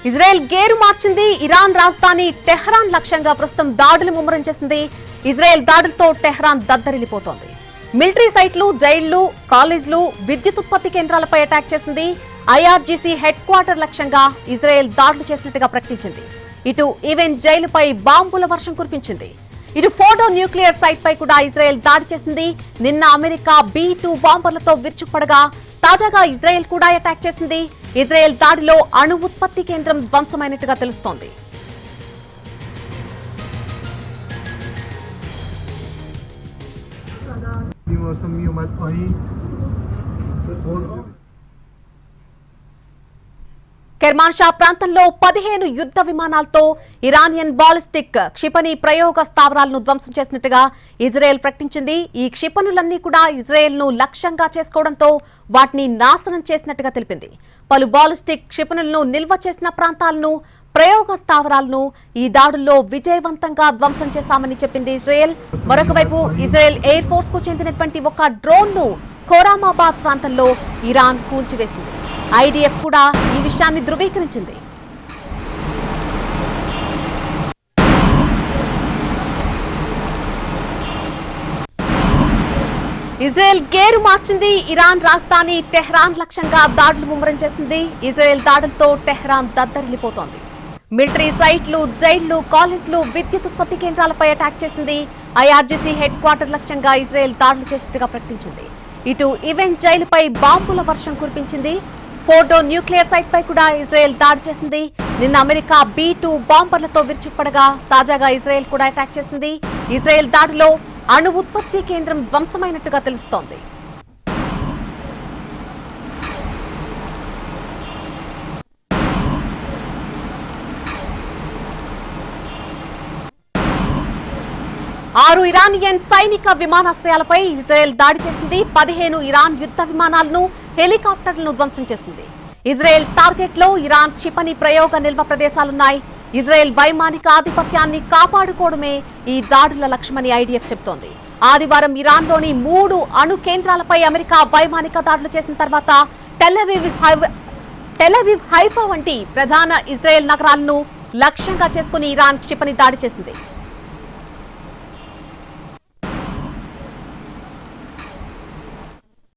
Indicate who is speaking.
Speaker 1: Israel gear మార్చింది. Iran రాజధాని Tehran లక్ష్యంగా ప్రస్తుతం దాడులు ముమ్మరం చేసింది. ఇజ్రాయెల్ దాడులతో టెహ్రాన్ దద్దరిల్లిపోతోంది. మిలిటరీ సైట్లు, జైళ్లు, కాలేజ్లు, విద్యుత్ ఉత్పత్తి కేంద్రాలపై అటాక్ చేసింది. ఐఆర్జీసీ హెడ్ క్వార్టర్ లక్ష్యంగా ఇజ్రాయెల్ దాడులు చేసినట్టుగా ప్రకటించింది. ఇటు ఈవెన్ జైలుపై బాంబుల వర్షం కురిపించింది. ఇటు ఫోర్డో న్యూక్లియర్ సైట్ పై కూడా ఇజ్రాయెల్ దాడి చేసింది. నిన్న అమెరికా B-2 బాంబర్లతో విరుచుకుపడగా తాజాగా ఇజ్రాయెల్ కూడా అటాక్ చేసింది. ఇజ్రాయెల్ దాడిలో అణు ఉత్పత్తి కేంద్రం ధ్వంసమైనట్టుగా తెలుస్తోంది. కెర్మాన్షా ప్రాంతంలో 15 యుద్ధ విమానాలతో ఇరానియన్ బాలిస్టిక్ క్షిపణి ప్రయోగ స్థావరాలను ధ్వంసం చేసినట్టుగా ఇజ్రాయెల్ ప్రకటించింది. ఈ క్షిపణులన్నీ కూడా ఇజ్రాయెల్ ను లక్ష్యంగా చేసుకోవడంతో వాటిని నాశనం చేసినట్టుగా తెలిపింది. పలు బాలిస్టిక్ క్షిపణులను నిల్వ చేసిన ప్రాంతాలను, ప్రయోగ స్థావరాలను ఈ దాడుల్లో విజయవంతంగా ధ్వంసం చేశామని చెప్పింది ఇజ్రాయెల్. మరొక వైపు ఇజ్రాయెల్ ఎయిర్ ఫోర్స్ కు చెందినటువంటి ఒక డ్రోన్ ను ఖోరామాబాద్ ప్రాంతంలో ఇరాన్ కూల్చివేసింది. ఐడిఎఫ్ కూడా ఈ విషయాన్ని ధృవీకరించింది. ఇజ్రాయెల్ గేరు మార్చింది. ఇరాన్ రాజధాని టెహ్రాన్ లక్ష్యంగా దాడులు ముమ్మరం చేసింది. ఇజ్రాయెల్ దాడులతో టెహ్రాన్ దద్దరిల్లిపోతోంది. మిలిటరీ సైట్లు, జైళ్లు, కాలేజ్లు, విద్యుత్ ఉత్పత్తి కేంద్రాలపై అటాక్ చేసింది. ఐఆర్జీసీ హెడ్ క్వార్టర్ లక్ష్యంగా ఇజ్రాయెల్ దాడులు చేసినట్టుగా ప్రకటించింది. ఇటు ఈవెన్ జైలుపై బాంబుల వర్షం కురిపించింది. ఫోర్డో న్యూక్లియర్ సైట్ పై కూడా ఇజ్రాయెల్ దాడి చేసింది. నిన్న అమెరికా B-2 బాంబర్లతో విరుచుకుపడగా తాజాగా ఇజ్రాయెల్ కూడా అటాక్ చేసింది. ఇజ్రాయెల్ దాడిలో అణు ఉత్పత్తి కేంద్రం ధ్వంసమైనట్టుగా తెలుస్తోంది. ఆరు ఇరానియన్ సైనిక విమానాశ్రయాలపై ఇజ్రాయెల్ దాడి చేసింది. 15 ఇరాన్ యుద్ధ విమానాలను, హెలికాప్టర్లను ధ్వంసం చేసింది. ఇజ్రాయెల్ టార్గెట్ లో ఇరాన్ క్షిపణి ప్రయోగ నిల్వ ప్రదేశాలున్నాయి. ఇజ్రాయెల్ వైమానిక ఆధిపత్యాన్ని కాపాడుకోవడమే ఈ దాడుల లక్ష్యమని ఐడిఎఫ్ చెబుతోంది. ఆదివారం ఇరాన్లోని 3 అణు కేంద్రాలపై అమెరికా వైమానిక దాడులు చేసిన తర్వాత టెల్ అవీవ్, హైఫా వంటి ప్రధాన ఇజ్రాయెల్ నగరాలను లక్ష్యంగా చేసుకుని ఇరాన్ క్షిపణి దాడి చేసింది.